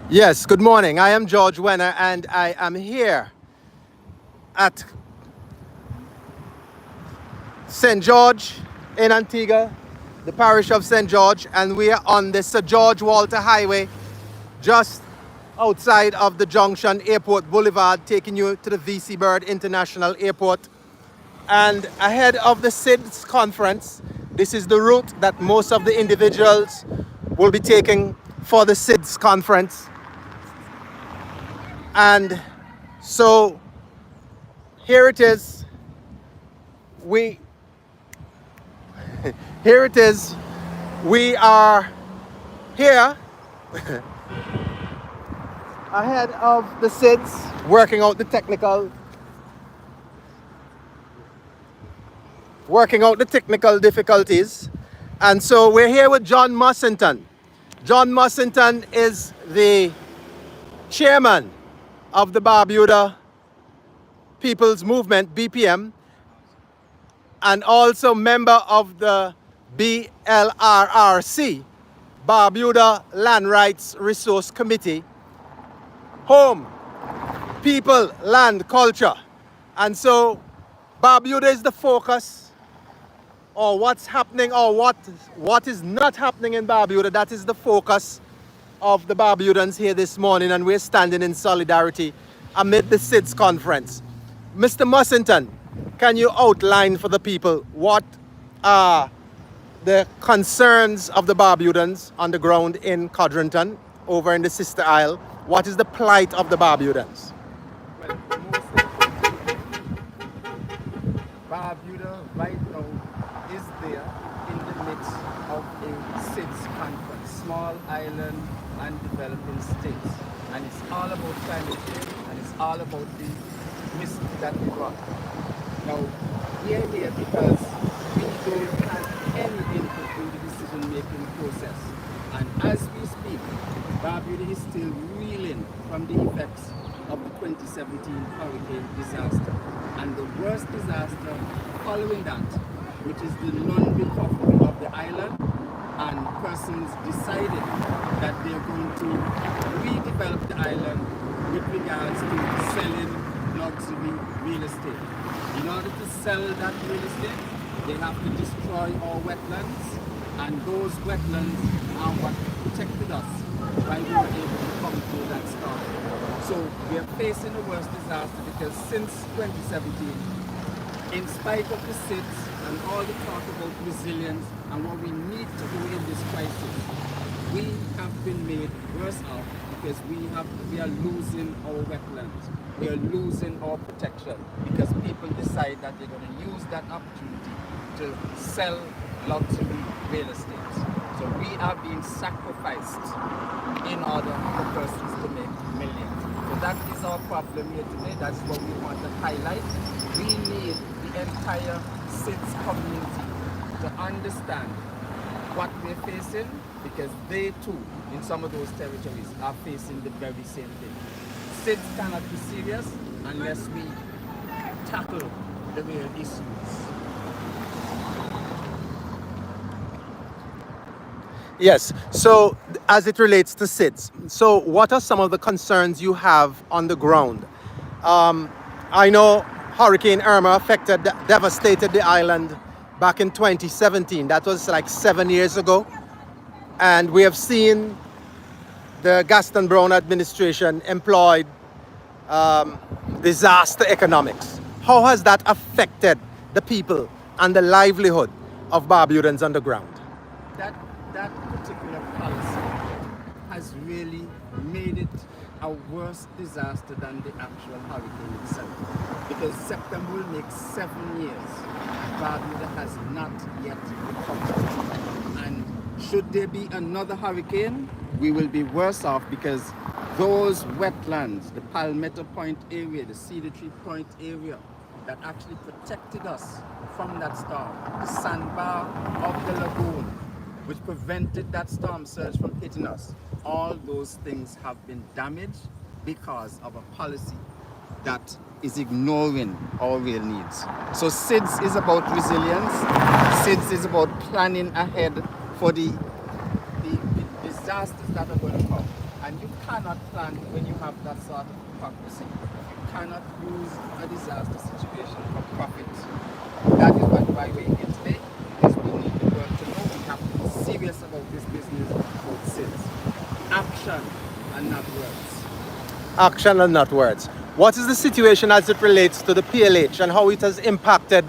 Yes, good morning. I am George Wenner and I am here at St. George in Antigua, the parish of St. George, and we are on the Sir George Walter Highway just outside of the Junction Airport Boulevard, taking you to the VC Bird International Airport. And ahead of the SIDS conference, this is the route that most of the individuals will be taking for the SIDS conference. And so here it is. We here it is. We are here ahead of the SIDS, working out the technical difficulties. And so we're here with John Mussington. John Mussington is the chairman of the Barbuda People's Movement, BPM, and also member of the BLRRC, Barbuda Land Rights Resource Committee, home, people, land, culture. And so Barbuda is the focus, or what's happening, or what is not happening in Barbuda. That is the focus of the Barbudans here this morning, and we're standing in solidarity amid the SIDS conference. Mr. Mussington, can you outline for the people what are the concerns of the Barbudans on the ground in Codrington, over in the Sister Isle? What is the plight of the Barbudans? Well, most importantly, Barbuda right now is there in the midst of a SIDS conference, small island and developing states. And it's all about climate change, and it's all about the risk that we run. Now, we are here because we don't have any input in the decision-making process. And as we speak, Barbuda is still reeling from the effects of the 2017 hurricane disaster. And the worst disaster following that, which is the non-recovery of the island, and persons decided that they're going to redevelop the island with regards to selling luxury real estate. In order to sell that real estate, they have to destroy our wetlands, and those wetlands are what protected us while we were able to come through that storm. So we are facing the worst disaster because since 2017, in spite of the SIDS and all the talk about resilience and what we need to do in this crisis, we have been made worse off because we are losing our wetlands. We are losing our protection because people decide that they're going to use that opportunity to sell luxury real estate. So we are being sacrificed in order for persons to make millions. So that is our problem here today. That's what we want to highlight. We need the entire SIDS community to understand what we're facing, because they too, in some of those territories, are facing the very same thing. SIDS cannot be serious unless we tackle the real issues. Yes, so as it relates to SIDS, so what are some of the concerns you have on the ground? I know Hurricane Irma devastated the island back in 2017. That was like 7 years ago. And we have seen the Gaston Brown administration employed disaster economics. How has that affected the people and the livelihood of Barbudans on the ground? That particular policy has really made it a worse disaster than the actual hurricane itself. Because September will make 7 years. Barbuda has not yet recovered. And should there be another hurricane, we will be worse off because those wetlands, the Palmetto Point area, the Cedar Tree Point area, that actually protected us from that storm, the sandbar of the lagoon, which prevented that storm surge from hitting us. All those things have been damaged because of a policy that is ignoring our real needs. So SIDS is about resilience. SIDS is about planning ahead for the disasters that are going to come. And you cannot plan when you have that sort of hypocrisy. You cannot use a disaster situation for profit. That is why we're here today, because we need the world to know we have to be serious about this business of SIDS. Action and not words. Action and not words. What is the situation as it relates to the PLH and how it has impacted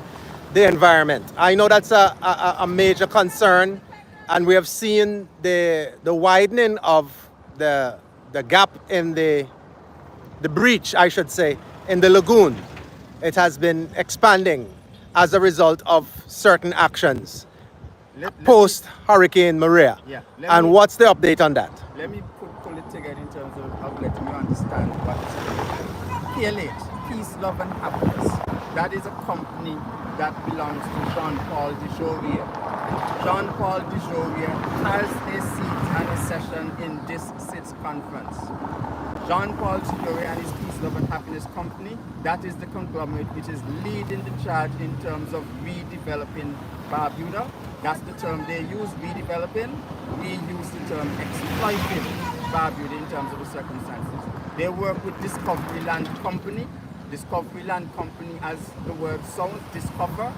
the environment? I know that's a major concern, and we have seen the widening of the gap in the breach, I should say, in the lagoon. It has been expanding as a result of certain actions post Hurricane Maria. Yeah, and what's the update on that? Let me pull it together in terms of letting you understand what PLH, Peace, Love and Happiness. That is a company that belongs to Jean-Paul Dujovia. Jean-Paul Dujovia has a seat and a session in this SIDS conference. Jean-Paul Dujovia and his Peace, Love and Happiness company, that is the conglomerate which is leading the charge in terms of redeveloping Barbuda. That's the term they use, redeveloping. We use the term exploiting Barbuda in terms of the circumstances. They work with Discovery Land Company. Discovery Land Company, as the word sounds, discover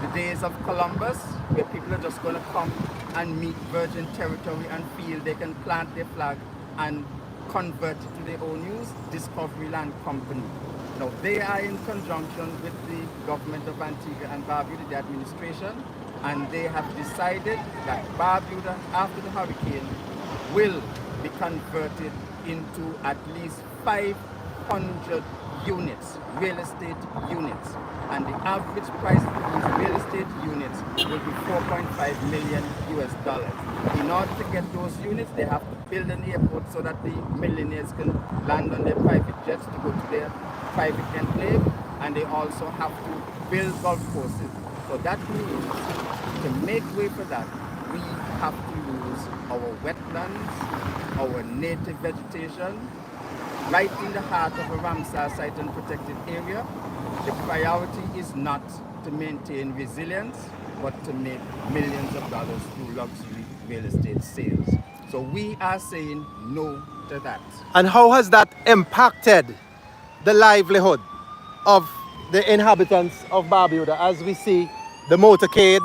the days of Columbus, where people are just going to come and meet virgin territory and feel they can plant their flag and convert it to their own use. Discovery Land Company. Now, they are in conjunction with the government of Antigua and Barbuda, the administration, and they have decided that Barbuda, after the hurricane, will be converted into at least 500 units, real estate units. And the average price for these real estate units will be $4.5 million US. In order to get those units, they have to build an airport so that the millionaires can land on their private jets to go to their private enclave, and they also have to build golf courses. So that means to make way for that, we have to use our wetlands, our native vegetation, right in the heart of a Ramsar site and protected area. The priority is not to maintain resilience, but to make millions of dollars through luxury real estate sales. So we are saying no to that. And how has that impacted the livelihood of the inhabitants of Barbuda? As we see the motorcade.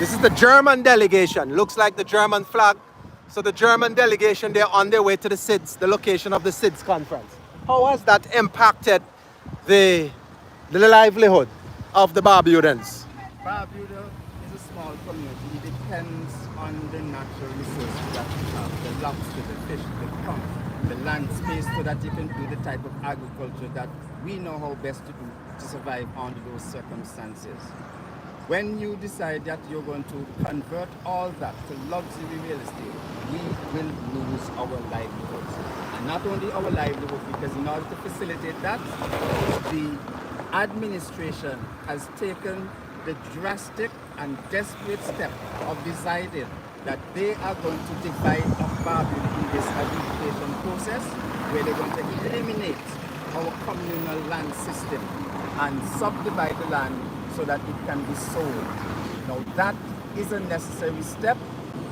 This is the German delegation. Looks like the German flag. So the German delegation, they're on their way to the SIDS, the location of the SIDS conference. How has that impacted the livelihood of the Barbudans? Barbuda is a small community. It depends on the natural resources that we have. The lobster, the fish, the pump, the land space, so that you can do the type of agriculture that we know how best to do to survive under those circumstances. When you decide that you're going to convert all that to luxury real estate, we will lose our livelihoods. And not only our livelihood, because in order to facilitate that, the administration has taken the drastic and desperate step of deciding that they are going to divide up Barbuda in this adjudication process, where they're going to eliminate our communal land system and subdivide the land so that it can be sold. Now that is a necessary step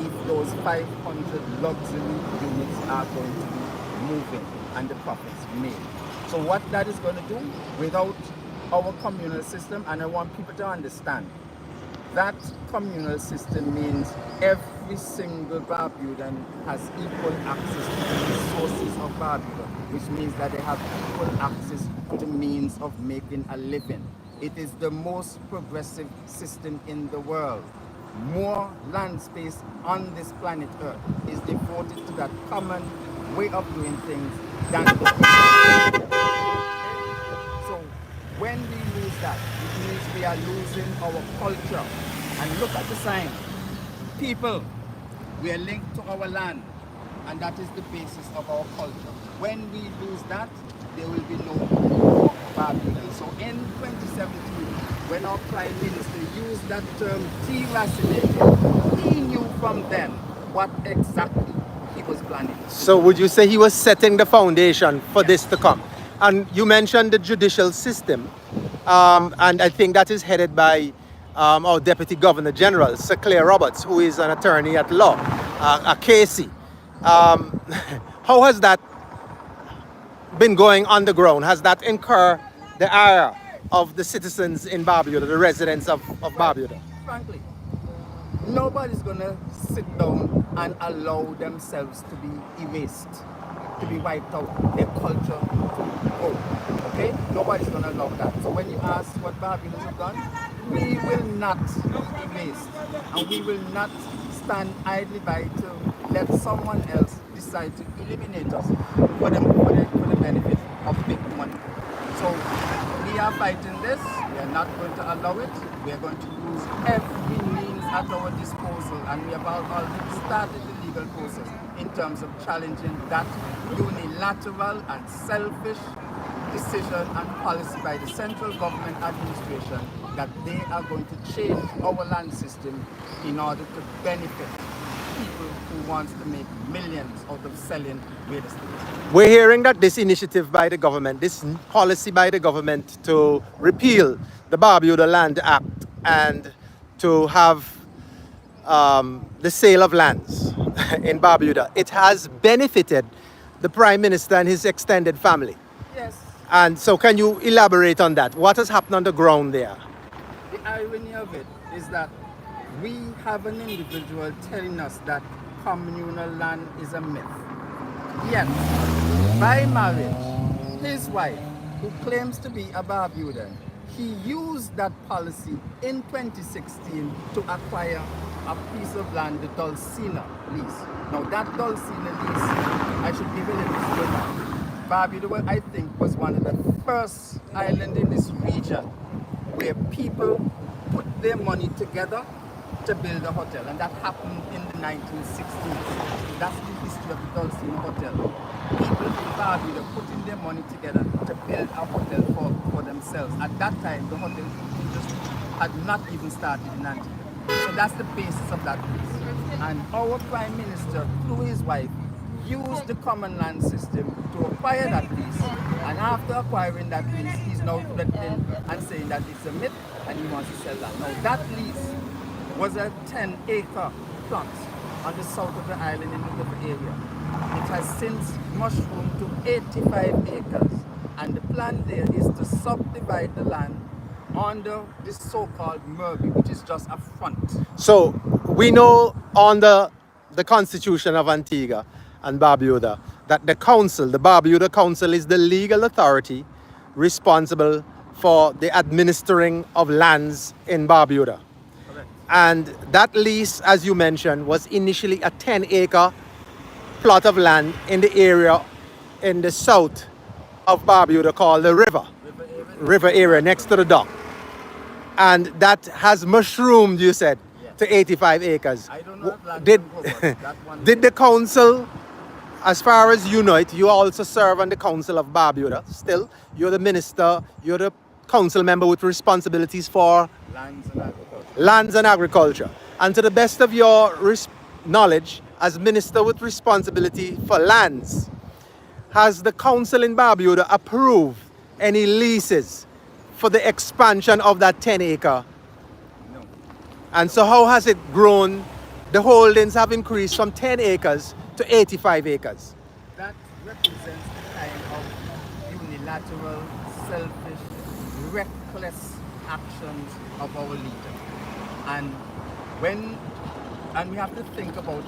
if those 500 luxury units are going to be moving and the profits made. So what that is going to do, without our communal system, and I want people to understand, that communal system means every single Barbudan has equal access to the resources of Barbuda, which means that they have equal access to the means of making a living. It is the most progressive system in the world. More land space on this planet Earth is devoted to that common way of doing things than so when we lose that, it means we are losing our culture. And look at the sign. People, we are linked to our land, and that is the basis of our culture. When we lose that, there will be no more Barbuda. So in 2017, when our Prime Minister used that term deracinated, he knew from then what exactly he was planning. So would you say he was setting the foundation for this to come? And you mentioned the judicial system, and I think that is headed by our Deputy Governor General, Sir Claire Roberts, who is an attorney at law. a Casey. How has that been going on the ground? Has that incurred the ire of the citizens in Barbuda, the residents of Well, Barbuda? frankly, nobody's gonna sit down and allow themselves to be erased, to be wiped out, their culture to go. Okay? Nobody's gonna allow that. So when you ask what Barbudans have done, we will not be erased. And we will not stand idly by to let someone else decide to eliminate us for the benefit of big money. So we are fighting this. We are not going to allow it. We are going to use every means at our disposal, and we have already started the legal process in terms of challenging that unilateral and selfish decision and policy by the central government administration that they are going to change our land system in order to benefit people who wants to make millions out of selling real estate. We're hearing that this initiative by the government, this policy by the government to repeal the Barbuda Land Act and to have the sale of lands in Barbuda, it has benefited the Prime Minister and his extended family. Yes. And so can you elaborate on that? What has happened on the ground there? The irony of it is that we have an individual telling us that communal land is a myth. Yet, by marriage, his wife, who claims to be a Barbudan, he used that policy in 2016 to acquire a piece of land, the Dulcina lease. Now that Dulcina lease, I should give a little story. Barbuda, I think, was one of the first islands in this region where people put their money together to build a hotel, and that happened in the 1960s. That's the history of the Dulcina Hotel. People in Barbuda putting their money together to build a hotel for themselves. At that time, the hotel industry had not even started in Antigua. So that's the basis of that piece. And our Prime Minister, through his wife, used the common land system to acquire that lease. And after acquiring that lease, he's now threatening and saying that it's a myth and he wants to sell that. Now that lease was a 10-acre plot on the south of the island in the river area. It has since mushroomed to 85 acres. And the plan there is to subdivide the land under this so-called Murby, which is just a front. So we know under the Constitution of Antigua and Barbuda that the council, the Barbuda Council, is the legal authority responsible for the administering of lands in Barbuda. Correct. And that lease, as you mentioned, was initially a 10-acre plot of land in the area in the south of Barbuda called the river area next to the dock. And that has mushroomed, you said, Yes. to 85 acres. I don't know if land Did, can go, but that one did the council, as far as you know it, you also serve on the council of Barbuda still? You're the minister, you're the council member with responsibilities for lands and agriculture. lands and agriculture. And to the best of your knowledge, as minister with responsibility for lands, has the council in Barbuda approved any leases for the expansion of that 10-acre? No. And so how has it grown? The holdings have increased from 10 acres to 85 acres. That represents the kind of unilateral, selfish, reckless actions of our leader. And we have to think about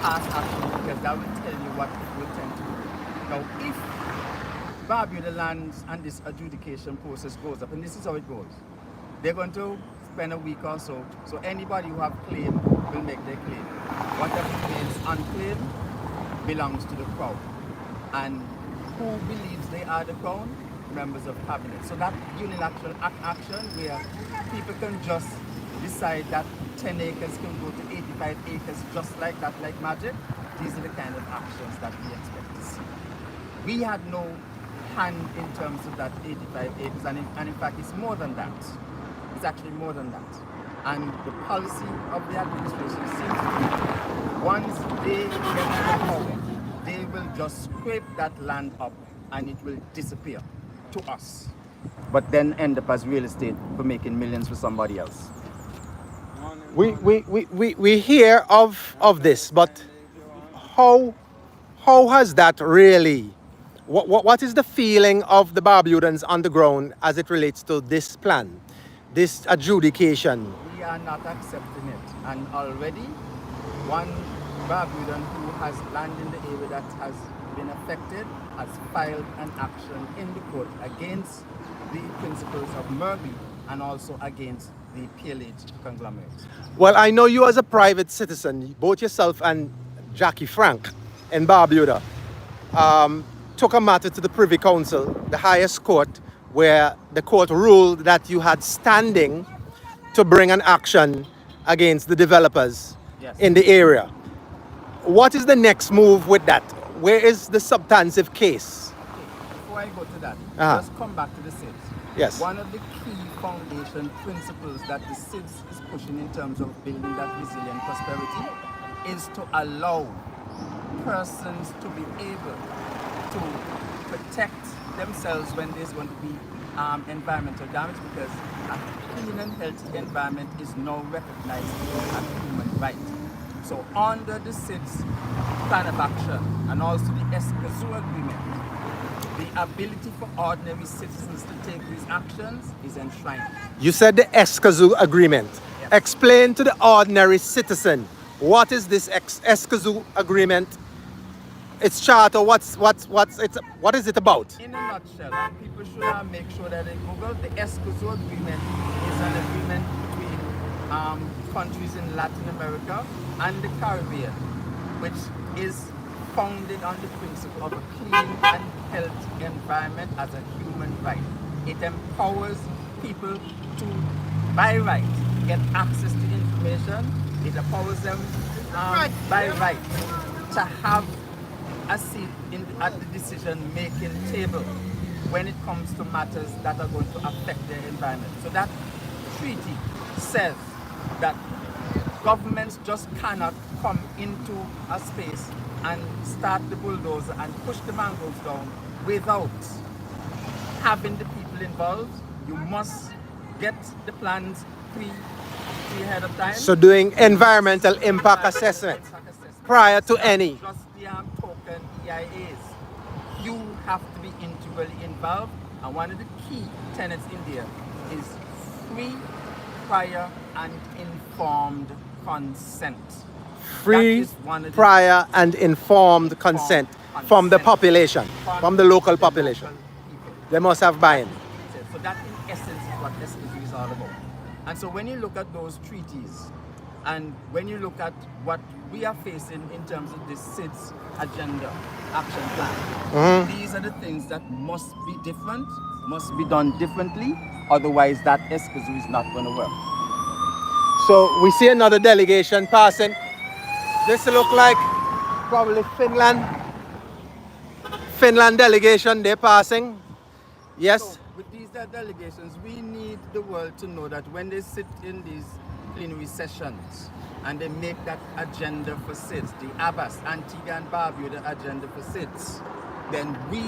past actions because that will tell you what we tend to do. Now, if Barbuda lands and this adjudication process goes up, and this is how it goes, they're going to spend a week or so. So anybody who have claim will make their claim. Whatever remains unclaimed belongs to the crown. And who believes they are the crown? Members of cabinet. So that unilateral action where people can just decide that 10 acres can go to 85 acres just like that, like magic, these are the kind of actions that we expect to see. We had no hand in terms of that 85 acres, and in fact it's more than that. It's actually more than that. And the policy of the administration seems to be, once they get the power, they will just scrape that land up and it will disappear to us, but then end up as real estate for making millions for somebody else. We hear of this, but how has that really? What is the feeling of the Barbudans on the ground as it relates to this plan, this adjudication? We are not accepting it. And already, one Barbudan who has land in the area that has been affected has filed an action in the court against the principles of Murby and also against the PLH conglomerate. Well, I know you as a private citizen, both yourself and Jackie Frank in Barbuda, took a matter to the Privy Council, the highest court, where the court ruled that you had standing to bring an action against the developers in the area. What is the next move with that? Where is the substantive case? Okay, before I go to that, just come back to the SIDS. Yes. One of the key foundation principles that the SIDS is pushing in terms of building that resilient prosperity is to allow persons to be able to protect themselves when there's going to be environmental damage, because a clean and healthy environment is now recognized as a human right. So under the SIDS plan of action and also the Escazú agreement, the ability for ordinary citizens to take these actions is enshrined. You said the Escazú agreement. Yes. Explain to the ordinary citizen, what is this Escazú agreement? Its charter, what is it about? In a nutshell, and people should make sure that they Google, the Escazú agreement is an agreement between countries in Latin America and the Caribbean, which is founded on the principle of a clean and healthy environment as a human right. It empowers people to, by right, get access to information. It empowers them by right to have a seat at the decision-making table when it comes to matters that are going to affect their environment. So that treaty says that governments just cannot come into a space and start the bulldozer and push the mangroves down without having the people involved. You must get the plans pre ahead of time. So doing environmental impact assessment prior to any. Just the token EIAs. You have to be integrally involved, and one of the key tenets in there is free, prior, and informed consent. Free, prior, and informed consent from the population, from the local population. They must have buy-in. So that in essence is what SSG is all about. And so when you look at those treaties, and when you look at what we are facing in terms of the SIDS agenda, action plan, these are the things that must be different, must be done differently, otherwise that SSG is not going to work. So we see another delegation passing. This look like probably Finland delegation, they're passing. Yes. So with these delegations, we need the world to know that when they sit in these plenary sessions and they make that agenda for SIDS, the ABAS, Antigua and Barbuda agenda for SIDS, then we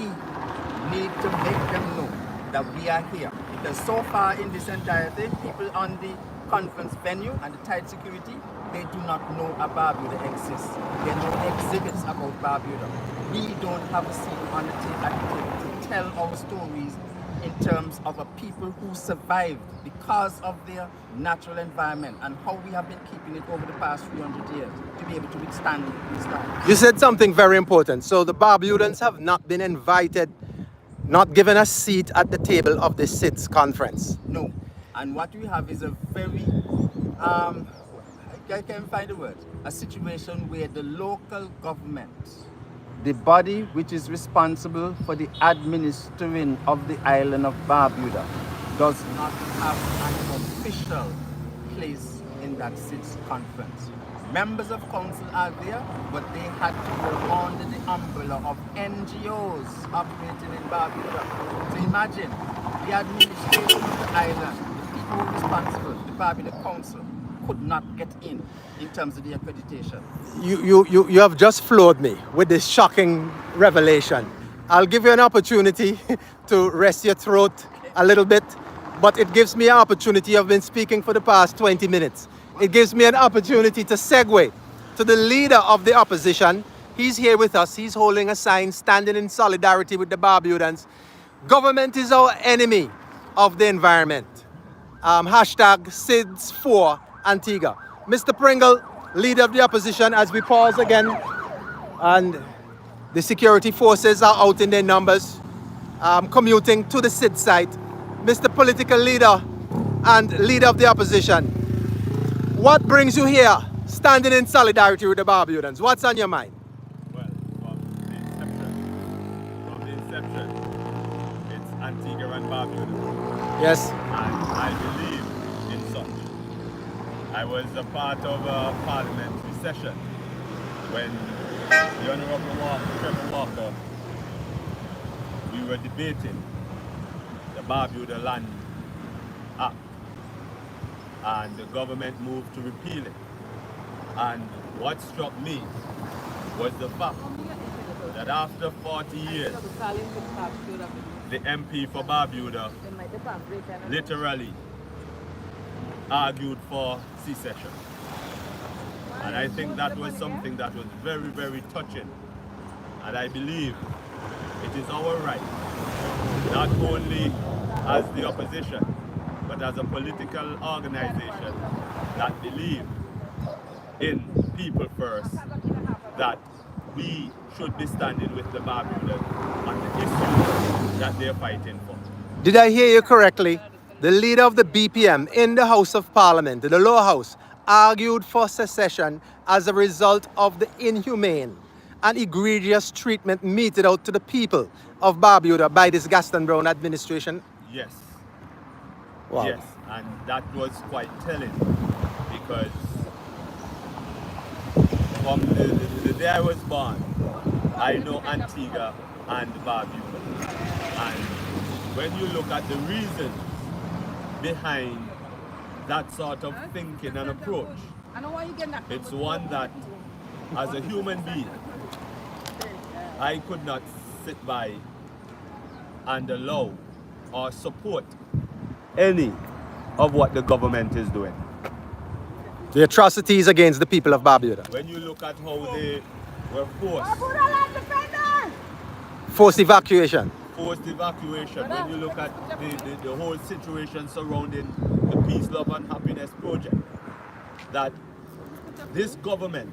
need to make them know that we are here. Because so far in this entire thing, people on the conference venue and the tight security, they do not know a Barbuda exists. There are no exhibits about Barbuda. We don't have a seat on the table to tell our stories in terms of a people who survived because of their natural environment and how we have been keeping it over the past 300 years to be able to withstand these times. You said something very important. So the Barbudans have not been invited, not given a seat at the table of the SIDS conference. No. And what we have is a very, I can't find the word, a situation where the local government, the body which is responsible for the administering of the island of Barbuda, does not have an official place in that SIDS conference. Members of council are there, but they had to go under the umbrella of NGOs operating in Barbuda. So imagine the administration of the island, the people responsible, the Barbuda Council, could not get in terms of the accreditation. You have just floored me with this shocking revelation. I'll give you an opportunity to rest your throat a little bit, but it gives me an opportunity. I've been speaking for the past 20 minutes. it gives me an opportunity to segue to the leader of the opposition. He's here with us. He's holding a sign standing in solidarity with the Barbudans. Government is our enemy of the environment. Hashtag SIDS for Antigua. Mr. Pringle, leader of the opposition, as we pause again, and the security forces are out in their numbers, commuting to the SID site. Mr. Political leader and leader of the opposition, what brings you here, standing in solidarity with the Barbudans? What's on your mind? Well, from the inception, it's Antigua and Barbuda. Yes. And I believe in such. I was a part of a parliamentary session when the Honourable Trevor Walker, we were debating the Barbuda Land Act, and the government moved to repeal it. And what struck me was the fact that after 40 years, the MP for Barbuda literally argued for secession. And I think that was something that was very, very touching. And I believe it is our right, not only as the opposition, but as a political organization that believe in people first, that we should be standing with the Barbudans on the issues that they're fighting for. Did I hear you correctly? The leader of the BPM in the House of Parliament, the lower house, argued for secession as a result of the inhumane and egregious treatment meted out to the people of Barbuda by this Gaston Brown administration. Yes. Wow. Yes, and that was quite telling, because from the day I was born, I know Antigua and Barbuda. And when you look at the reasons behind that sort of thinking and approach, it's one that, as a human being, I could not sit by and allow or support any of what the government is doing. The atrocities against the people of Barbuda. When you look at how they were Forced evacuation. forced evacuation, when you look at the whole situation surrounding the Peace, Love and Happiness project, that this government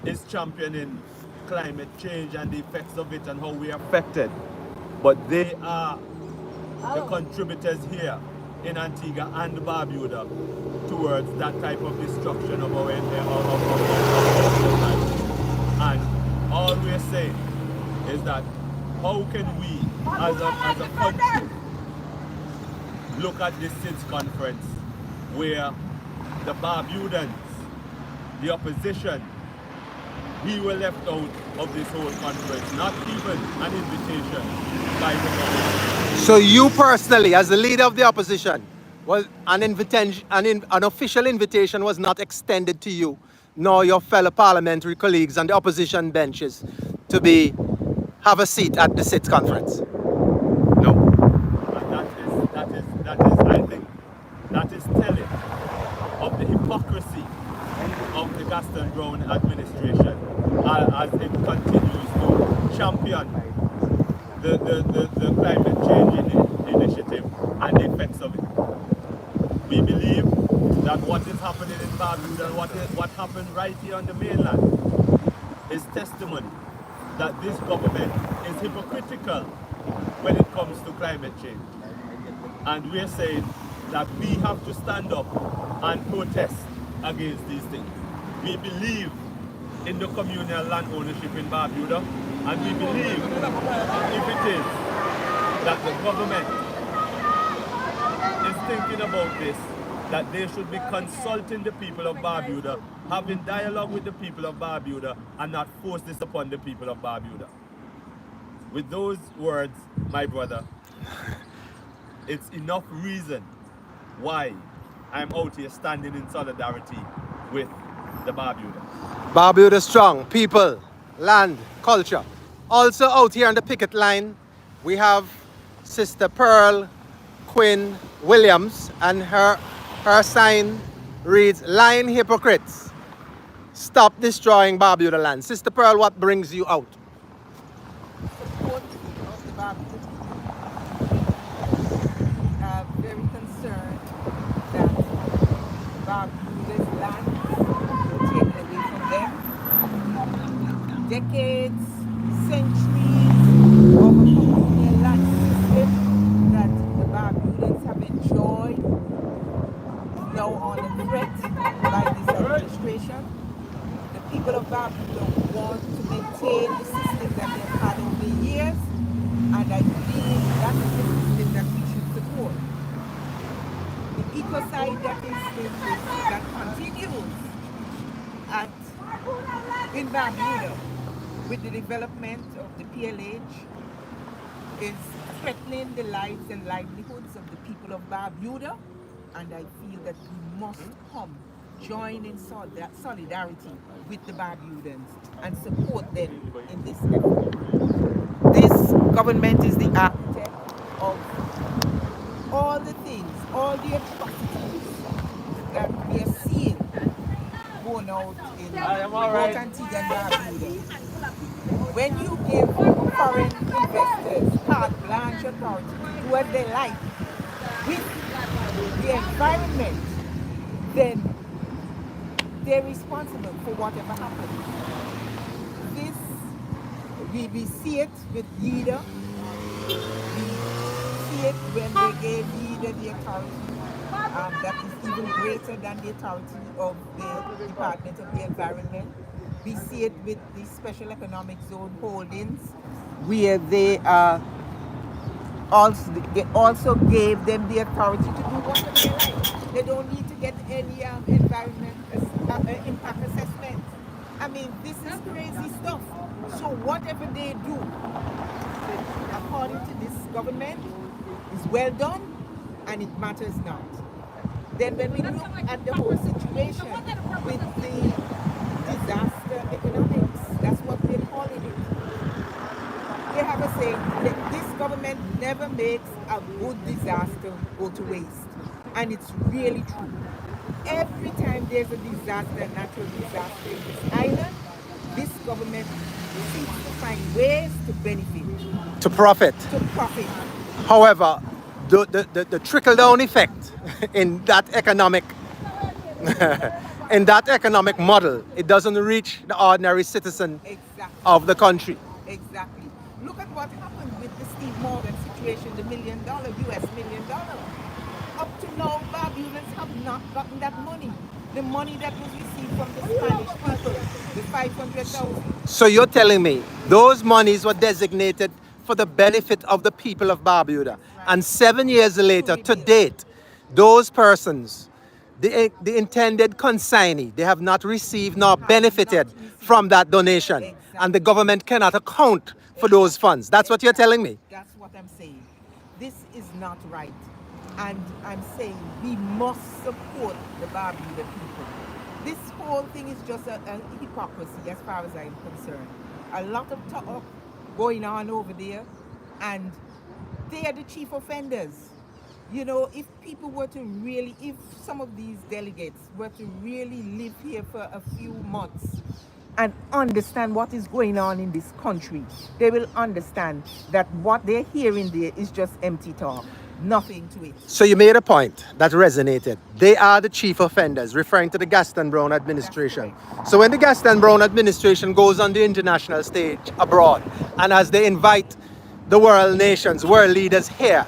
is championing climate change and the effects of it and how we are affected. But they are the contributors here in Antigua and Barbuda towards that type of destruction of our environment. And all we're saying is that how can we as a country look at this SIDS conference where the Barbudans, the opposition, we were left out of this whole conference, not even an invitation by the government. So you personally, as the leader of the opposition, well, an official invitation was not extended to you, nor your fellow parliamentary colleagues on the opposition benches to have a seat at the SIDS conference? No. And that is, I think, that is telling of the hypocrisy of the Gaston Brown administration as it continues to champion the climate change initiative and the effects of it. We believe that what is happening in Barbuda and what happened right here on the mainland is testimony that this government is hypocritical when it comes to climate change. And we're saying that we have to stand up and protest against these things. We believe in the communal land ownership in Barbuda, and we believe if it is that the government is thinking about this, that they should be consulting the people of Barbuda, having dialogue with the people of Barbuda, and not force this upon the people of Barbuda. With those words, my brother, it's enough reason why I'm out here standing in solidarity with the Barbuda. Barbuda strong, people, land, culture. Also out here on the picket line, we have Sister Pearl Quinn Williams, and her sign reads, lying hypocrites, stop destroying Barbuda land. Sister Pearl, what brings you out? Support of the Barbuda people are very concerned that Barbuda's land will be taken away from them. Decades, centuries of a colonial land system that the Barbudans have enjoyed is now under threat by this administration. The people of Barbuda want to maintain the system that they've had over the years, and I believe that is the system that we should support. The ecocide that continues in Barbuda with the development of the PLH is threatening the lives and livelihoods of the people of Barbuda, and I feel that we must join in solidarity with the Barbudans and support them in this effort. This government is the architect of all the things, all the atrocities that we are seeing going out in both Antigua and Barbuda. When you give foreign investors carte blanche authority to do as they like with the environment, then they're responsible for whatever happens. We see it with leader. We see it when they gave leader the authority that is even greater than the authority of the Department of the Environment. We see it with the Special Economic Zone holdings, where they also gave them the authority to do whatever they like. They don't need to get any environment impact assessment. I mean, this is crazy stuff. So whatever they do, according to this government, is well done, and it matters not. Then when we look at the whole situation with the disaster economics, that's what they're calling it. They have a saying that this government never makes a good disaster go to waste. And it's really true. Every time there's a disaster, a natural disaster in this island, this government seeks to find ways to benefit. To profit. To profit. However, the trickle-down effect in that economic in that economic model, it doesn't reach the ordinary citizen of the country. Exactly. Look at what happened with the Steve Morgan situation, the $1 million, US $1 million. Up to now, Barbudans have not gotten that money. The money that was received from the Spanish people, the 500,000. So you're telling me those monies were designated for the benefit of the people of Barbuda. Right. And 7 years later, to date, those persons, the intended consignee, they have not received nor benefited from that donation. Exactly. And the government cannot account for those funds. That's what you're telling me? That's what I'm saying. This is not right. And I'm saying we must support the Barbuda people. This whole thing is just a hypocrisy as far as I'm concerned. A lot of talk going on over there, and they are the chief offenders. You know, if people were to really, if some of these delegates were to really live here for a few months and understand what is going on in this country, they will understand that what they're hearing there is just empty talk. Nothing to it. So you made a point that resonated. They are the chief offenders, referring to the Gaston Brown administration. So when the Gaston Brown administration goes on the international stage abroad, and as they invite the world nations, world leaders here,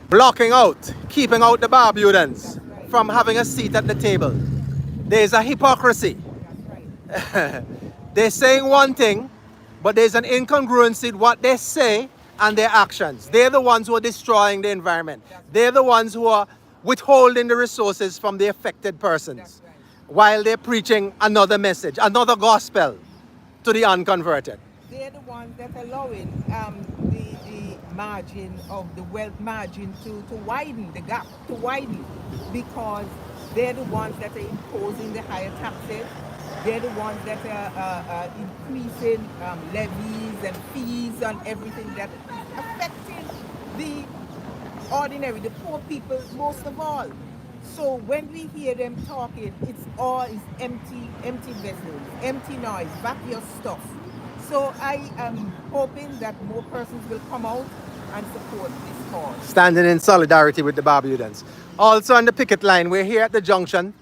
blocking out, keeping out the Barbudans from having a seat at the table, there's a hypocrisy. They're saying one thing, but there's an incongruency in what they say and their actions. They're the ones who are destroying the environment. They're the ones who are withholding the resources from the affected persons, while they're preaching another message, another gospel to the unconverted. They're the ones that are allowing the margin of the wealth margin to widen, the gap to widen, because they're the ones that are imposing the higher taxes. They're the ones that are increasing levies and fees on everything that is affecting the ordinary, the poor people most of all. So when we hear them talking, it's all is empty vessels, empty noise, back your stuff. So I am hoping that more persons will come out and support this cause. Standing in solidarity with the Barbudans. Also on the picket line, we're here at the junction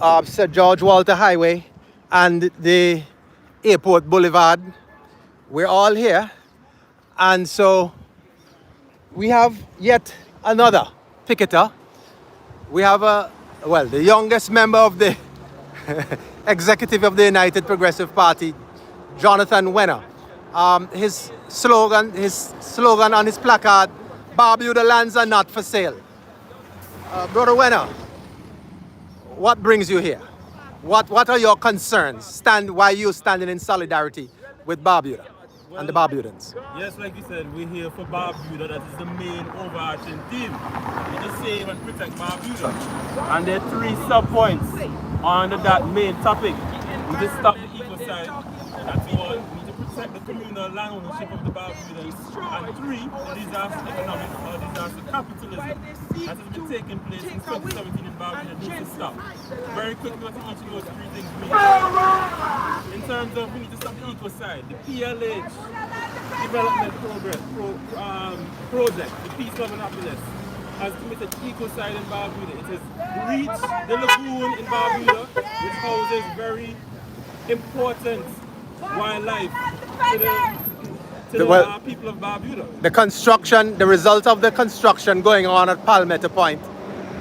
of Sir George Walter Highway and the Airport Boulevard. We're all here. And so we have yet another picketer. We have the youngest member of the executive of the United Progressive Party, Jonathan Wenner. His slogan on his placard, Barbuda lands are not for sale. Brother Wenner, what brings you here? What are your concerns? Why are you standing in solidarity with Barbuda and the Barbudans? Yes, like you said, we're here for Barbuda. That is the main overarching theme. We just save and protect Barbuda. And there are 3 sub-points under that main topic. We just stop the ecocide. That's 1. We need to protect the communal land ownership of the Barbudans. And 3, the disaster economics or disaster capitalism that has been taking place since 2017 in Barbuda needs to stop. Very quickly, what each of those 3 things mean. In terms of we need to stop the ecocide, the PLH development project, the Peace, Love and Happiness, has committed ecocide in Barbuda. It has reached the lagoon in Barbuda, which houses very important wildlife to the people of Barbuda. The result of the construction going on at Palmetto Point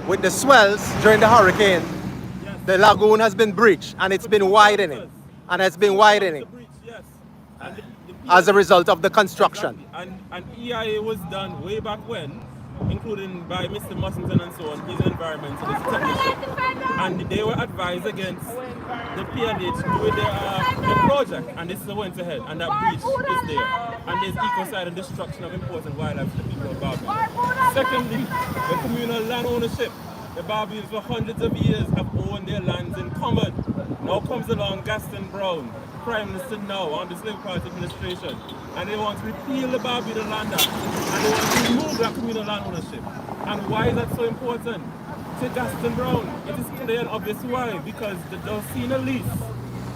with the swells during the hurricane, yes. The lagoon has been breached and it's been widening. And has been widening as a result of the construction. Exactly. And EIA was done way back when, including by Mr. Mussington and so on. He's an environmentalist technician. And they were advised against the PLH doing the project, and this went ahead, and that breach is there. And there's ecocide and destruction of important wildlife to the people of Barbuda. Secondly, the communal land ownership. The Barbudans for hundreds of years have owned their lands in common. Now comes along Gaston Brown, Prime Minister now under the Labour Party administration, and they want to repeal the Barbuda Land Act, and they want to remove that communal land ownership. And why is that so important? To Gaston Brown, it is clear and obvious why, because the Dulcina lease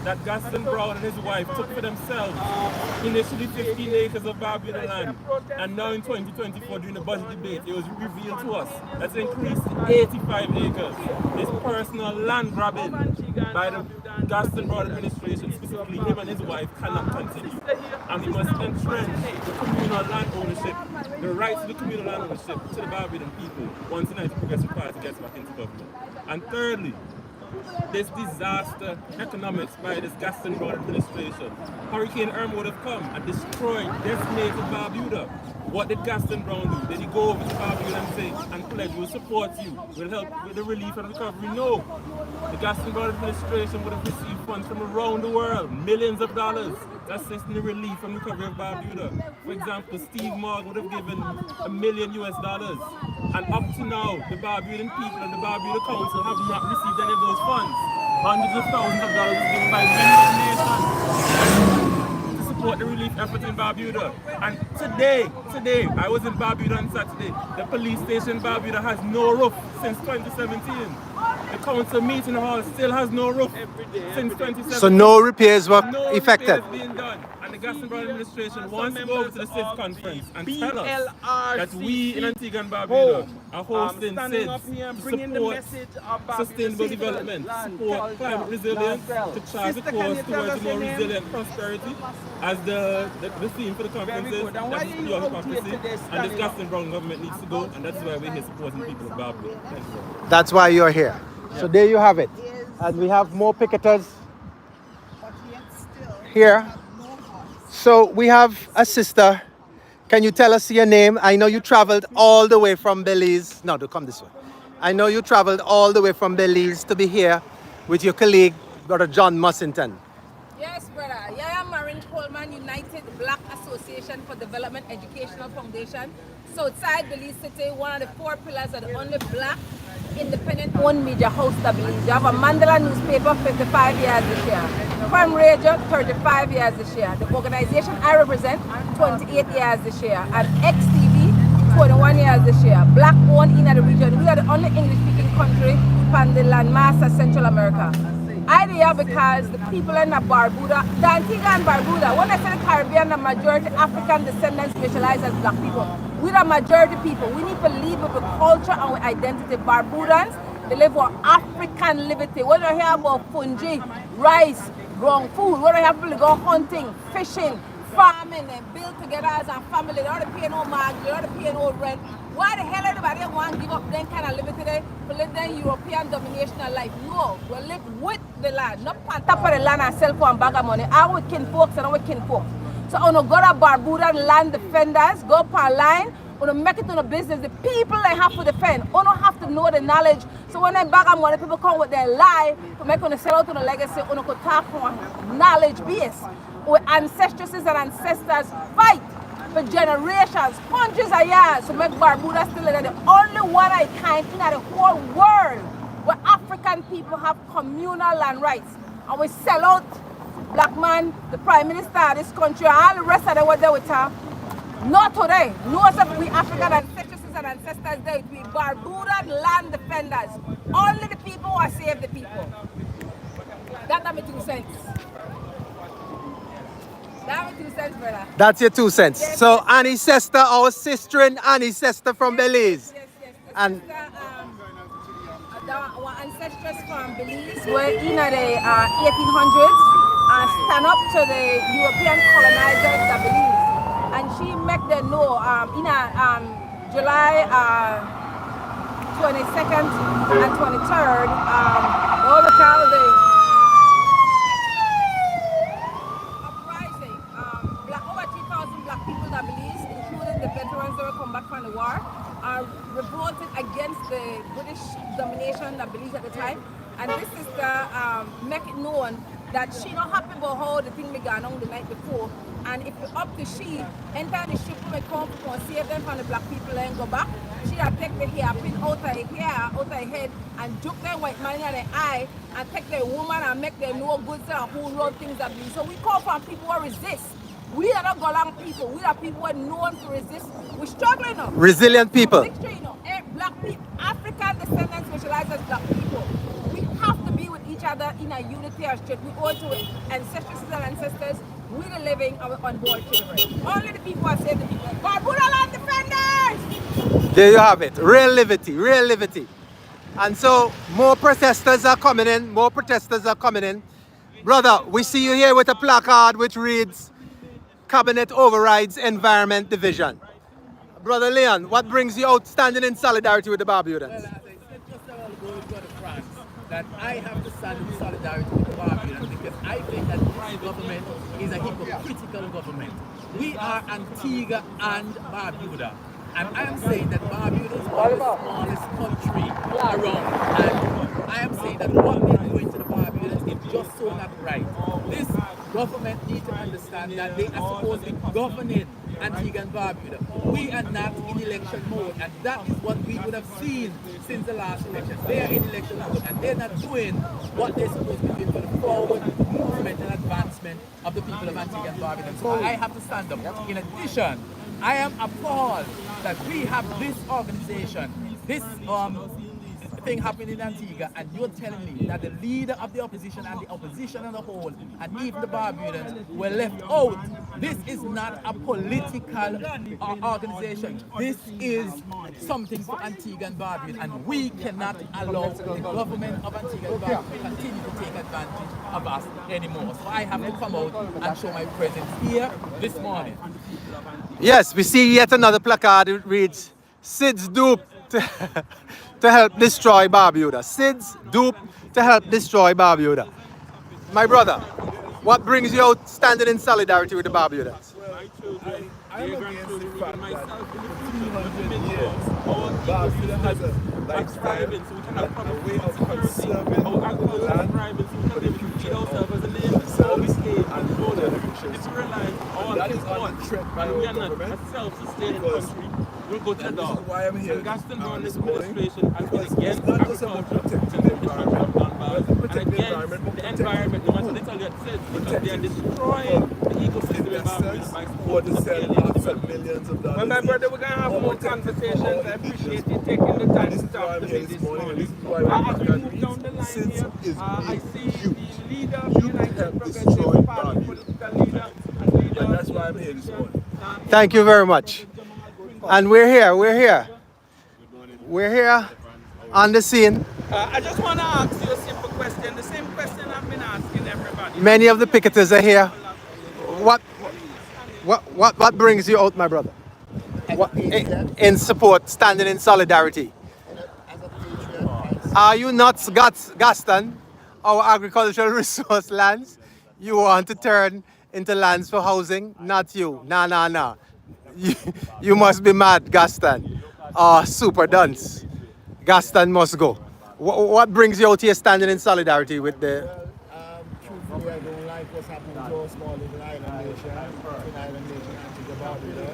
that Gaston Brown and his wife took for themselves, initially 15 acres of Barbuda land, and now in 2024 during the budget debate it was revealed to us that's increased to 85 acres. This personal land grabbing by the Gaston Brown administration, specifically him and his wife, cannot continue. And we must entrench the communal land ownership, the rights of the communal land ownership to the Barbudan people once the United Progressive Party gets back into government. And thirdly, this disaster economics by this Gaston Brown administration. Hurricane Irma would have come and destroyed, decimated Barbuda. What did Gaston Brown do? Did he go over to Barbuda and say, and pledge, we'll support you, we'll help with the relief and recovery? No. The Gaston Brown administration would have received funds from around the world, millions of dollars, to assist in the relief and recovery of Barbuda. For example, Steve Mogg would have given $1 million US. And up to now, the Barbudan people and the Barbuda Council have not received any of those funds. Hundreds of thousands of dollars given by nations to support the relief efforts in Barbuda. And today, I was in Barbuda on Saturday. The police station in Barbuda has no roof since 2017. The council meeting hall still has no roof since 2017. So no repairs were effected. Repairs being done. And the Gaston Brown administration wants to go over to the SIDS conference and tell us that we in Antigua and Barbuda are hosting SIDS to support sustainable development, support climate resilience, to chart the course towards a more resilient prosperity, as the theme for the conference is. That is pure hypocrisy, and this Gaston Brown government needs to go, and that's why we're here supporting people of Barbuda. Thank you. That's why you're here. So there you have it. And we have more picketers here. So we have a sister. Can you tell us your name? I know you traveled all the way from Belize. No, come this way. I know you traveled all the way from Belize to be here with your colleague, Brother John Mussington. Yes, brother. Yeah, I am Marin Coleman, United Black Association for Development Educational Foundation. Southside Belize City, one of the 4 pillars of the only black independent-owned media house of Belize. You have a Mandela newspaper, 55 years this year. Prime Radio, 35 years this year. The organization I represent, 28 years this year. And XTV, 41 years this year. Black born in the region. We are the only English-speaking country from the landmass of Central America. I there because the people in the Barbuda, the Antigua and Barbuda, when I say the Caribbean, the majority African descendants specialize as black people. We are majority people. We need to live with the culture and with identity. Barbudans, they live for African liberty. When you hear about fungi, rice, grown food, when you hear people go hunting, fishing, farming, and build together as a family, they don't pay no mortgage, they don't pay no rent. Why the hell everybody want to give up them kind of liberty today to live them European dominational life? No, we live with the land, not on top of the land and sell for a bag of money. I with kinfolks and I with kinfolks. So on go to Barbuda land defenders, go up line, on make it on a business. The people they have to defend, on have to know the knowledge. So when they bag of money, people come with their lie to make on sell out on a legacy, on go talk on knowledge base. With ancestresses and ancestors fight for generations, hundreds of years to make Barbuda still the only one I kind in the whole world where African people have communal land rights. And we sell out black man, the prime minister of this country, all the rest of them were there with her. Not today. No, we African ancestresses and ancestors there. We Barbuda land defenders. Only the people who are save the people. That makes 2 cents. That makes 2 cents, brother. That's your 2 cents. Yes, So yes. Annie's sister, our sister and Annie's sister from Belize. Yes. And Our ancestors from Belize were in the 1800s and stand up to the European colonizers of Belize. And she make them know in July 22nd and 23rd, all the uprising. Over 3,000 black people that Belize, including the veterans that come back from the war, revolted against the British domination that Belize at the time. And this is to make it known that she not happy about how the thing began on the night before. And if you're up to she, enter the ship may come and save them from the black people and go back. She had take the hairpin out of her hair, out of her head, and juke the white man in the eye, and take the woman and make them know good and who wrote things that Belize. So we call for people who resist. We are not Golang people. We are people who are known to resist. We're struggling now. resilient people. Victory, you know. Black people, African descendants specialize as black people. We have to be with each other in a unity and strength. We owe to ancestors and ancestors. We the living our unborn children. Only the people are saved the people. Barbuda land defenders! There you have it. Real liberty, real liberty. And so more protesters are coming in. More protesters are coming in. Brother, we see you here with a placard which reads, Cabinet overrides Environment Division. Brother Leon, what brings you out standing in solidarity with the Barbudans? Well, as I said just a while ago to France, that I have to stand in solidarity with the Barbudans because I think that this government is a hypocritical government. We are Antigua and Barbuda. And I am saying that Barbuda is one of the smallest country around. And I am saying that what they're doing to the Barbudans is just so not right. This government needs to understand that they are supposed to be governing Antigua and Barbuda. We are not in election mode, and that is what we would have seen since the last election. They are in election mode, and they're not doing what they're supposed to be doing for the forward movement and advancement of the people of Antigua and Barbuda. So I have to stand up. In addition, I am appalled that we have this organization, this thing happening in Antigua, and you're telling me that the leader of the opposition and the opposition as a whole, and even the Barbudans, were left out. This is not a political organization. This is something for Antigua and Barbuda, and we cannot allow the government of Antigua and Barbuda to continue to take advantage of us anymore. So I have to come out and show my presence here this morning. Yes, we see yet another placard. It reads, SIDS dupe to help destroy Barbuda. SIDS dupe to help destroy Barbuda. My brother, what brings you out standing in solidarity with the Barbudans? I'm against the fact that for 300 years, Barbuda has a lifestyle and a way of conserving the land for the future of themselves and for their generations. That is under threat by our government because we'll go to the dog. why I'm here This morning, because it's not just about protecting the environment, but to protect the environment, but the protect environment, no matter who? they tell you at SIDS because they are destroying the ecosystem in Barbuda by supporting the PLA development. Well, my brother, we're going to have more conversations. I appreciate you taking the time to talk to me this morning. As we move down the line here, I see the leader of the United Progressive Party, political leader, and leader. And that's why I'm here this morning. Thank you very much. And we're here on the scene. I just want to ask you a simple question, the same question I've been asking everybody. Many of the picketers are here. What brings you out, my brother? In support, standing in solidarity. Are you not Gaston, our agricultural resource lands? You want to turn into lands for housing? Not you. Nah. You must be mad, Gaston. Super dunce. Gaston must go. What brings you out here standing in solidarity with the... Truthfully, I don't like what's happening to our small little island nation, Antigua, Barbuda,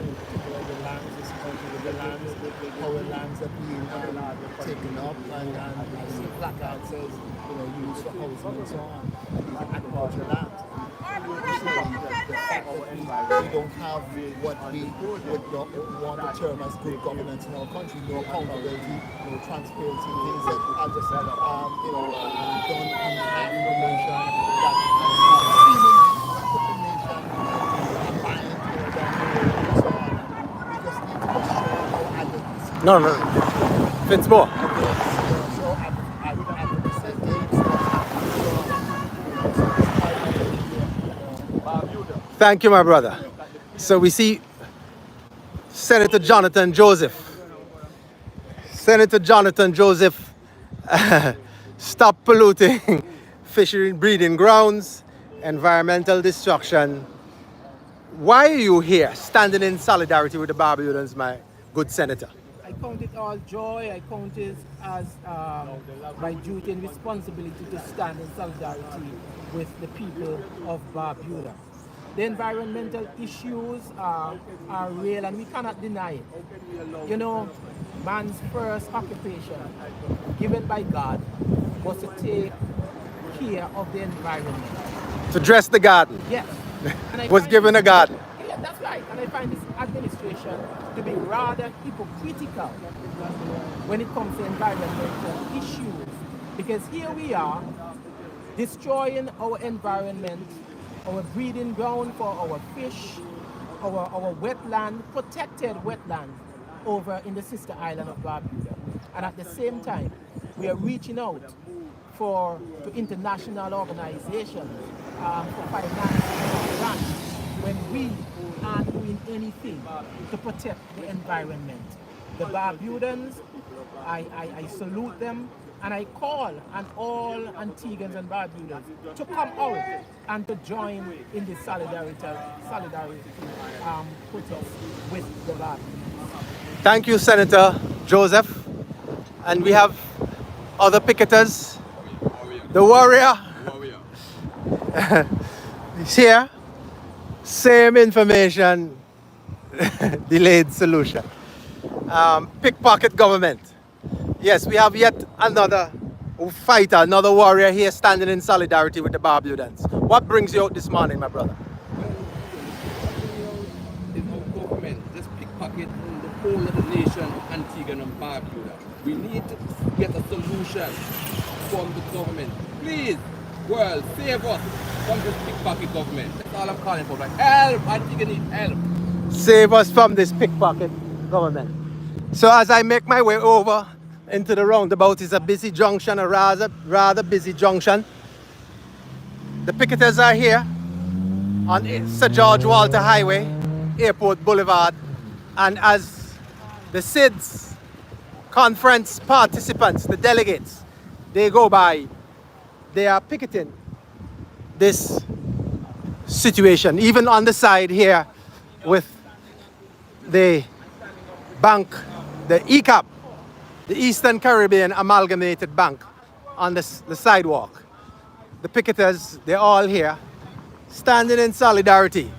the lands, this country with the lands, our lands are being taken up, and I see placards says, used for housing and so on. These are agricultural lands. The fact that we don't have what we would want to term as good governance in our country, no accountability, no transparency, things that are just done and have information that seemingly put the nation behind and so on. We just need to make sure our advocacy. No. Fitzmore. Thank you, my brother. So we see Senator Jonathan Joseph. Senator Jonathan Joseph, stop polluting fishery breeding grounds, environmental destruction. Why are you here standing in solidarity with the Barbudans, my good senator? I count it all joy. I count it as my duty and responsibility to stand in solidarity with the people of Barbuda. The environmental issues are real and we cannot deny it. Man's first occupation given by God was to take care of the environment. To dress the garden. Yes. Was given a garden. Yeah, that's right. And I find this administration to be rather hypocritical when it comes to environmental issues. Because here we are destroying our environment, our breeding ground for our fish, our wetland, protected wetland over in the sister island of Barbuda. And at the same time, we are reaching out to international organizations for financial grants when we aren't doing anything to protect the environment. The Barbudans, I salute them. And I call on all Antiguans and Barbudans to come out and to join in this solidarity protest with the Barbudans. Thank you, Senator Joseph. And we have other picketers. The warrior. He's here. Same information, delayed solution. Pickpocket government. Yes, we have yet another fighter, another warrior here standing in solidarity with the Barbudans. What brings you out this morning, my brother? Is our government just pickpocket the whole of the nation of Antigua and Barbuda. We need to get a solution from the government. Please, world, save us from this pickpocket government. That's all I'm calling for. Like, help! Antigua needs help. Save us from this pickpocket government. So as I make my way over into the roundabout, is a busy junction, a rather busy junction. The picketers are here on Sir George Walter Highway, Airport Boulevard, and as the SIDS conference participants, the delegates, they go by, they are picketing this situation, even on the side here with the bank, the ECAP, the Eastern Caribbean Amalgamated Bank, on the sidewalk. The picketers, they're all here, standing in solidarity.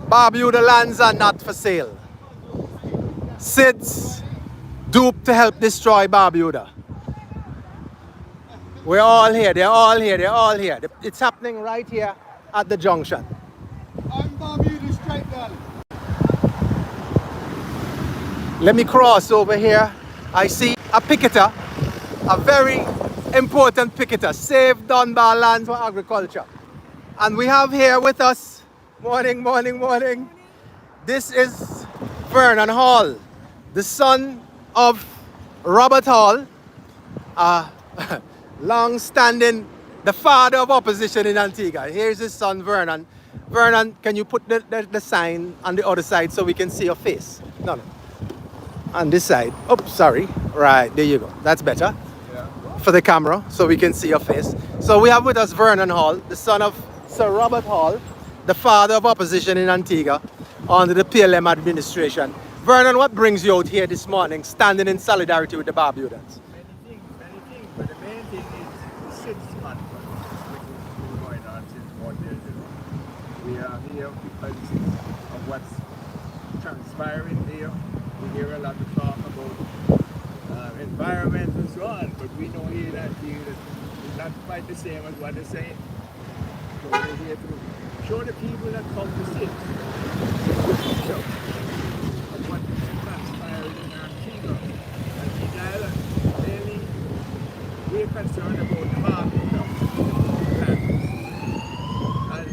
Barbuda lands are not for sale. SIDS duped to help destroy Barbuda. We're all here. They're all here. They're all here. It's happening right here at the junction. I'm Barbuda straight down. Let me cross over here. I see a picketer, a very important picketer, Save Dunbar Lands for Agriculture. And we have here with us, morning. This is Vernon Hall, the son of Robert Hall, long-standing, the father of opposition in Antigua. Here's his son, Vernon. Vernon, can you put the sign on the other side so we can see your face? No. On this side. Oh, sorry. Right, there you go. That's better. Yeah. For the camera, so we can see your face. So we have with us Vernon Hall, the son of Sir Robert Hall, the father of opposition in Antigua under the PLM administration. Vernon, what brings you out here this morning, standing in solidarity with the Barbudans? Many things, but the main thing is the SIDS conference, which has been going on since 4 years ago. We are here because of what's transpiring here. We hear a lot of talk about environment and so on, but we know here that it's not quite the same as what they're saying. So we're here to show the people that come to SIDS the picture of what transpired in Antigua and the island. Really, we're concerned about the Barbuda and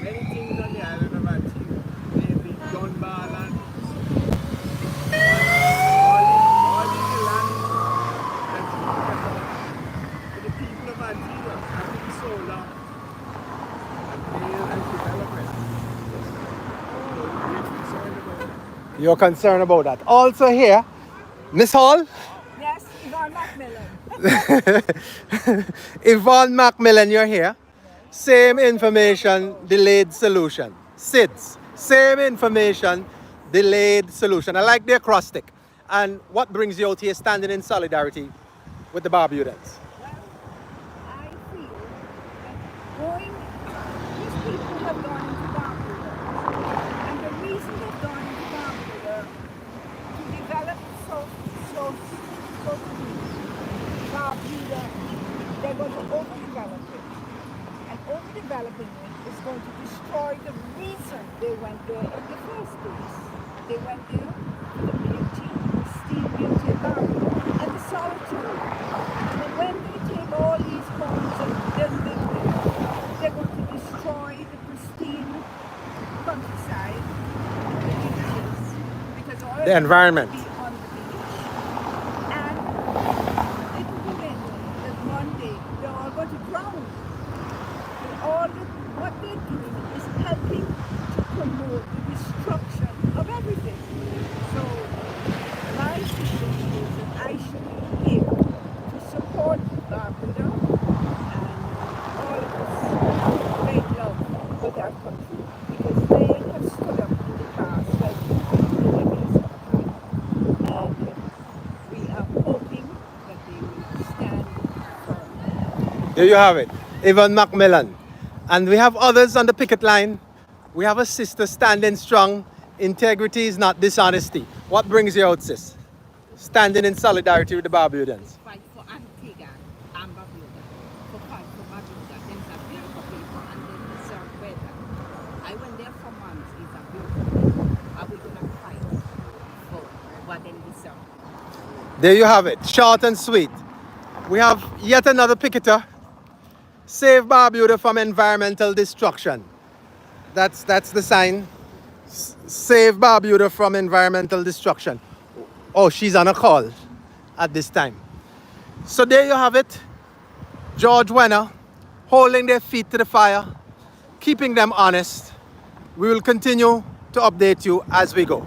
many things on the island of Antigua, namely Dunbar land, all these lands that the people of Antigua have been so long and failed as development. So we're concerned about that. You're concerned about that. Also here, Miss Hall, Yes, Yvonne Macmillan. Yvonne Macmillan, you're here. Same information, delayed solution. SIDS, same information, delayed solution. I like the acrostic. And what brings you out here standing in solidarity with the Barbudans? Well, I feel that these people have gone into Barbuda, and the reason they've gone into Barbuda to develop Barbuda, they're going to overdevelop it, and overdeveloping it is going to destroy the reason they went there in the first place. They went there for the beauty, the steam beauty of Barbuda, and the solitude. And when they take all these homes and build it there, they're going to destroy the pristine countryside, the beaches, because all of The it environment. will be on the beach. And little women that one day they're all going to drown. What they're doing is helping to promote the destruction of everything. So my suggestion is that I should be here to support Barbuda and all of us make love with our country, because they have stood up in the past like the decades of time. And we are hoping that they will stand firm. There you have it, Yvonne Macmillan. And we have others on the picket line. We have a sister standing strong. Integrity is not dishonesty. What brings you out, sis? Standing in solidarity with the Barbudans. Fight for Antigua and Barbuda. For fight for Barbuda. There's a beautiful people and they deserve better. I went there for months. It's a beautiful people. Are we going to fight for what they deserve? There you have it, short and sweet. We have yet another picketer. Save Barbuda from environmental destruction. That's the sign. Save Barbuda from environmental destruction. Oh, she's on a call at this time. So there you have it. George Wenner holding their feet to the fire, keeping them honest. We will continue to update you as we go.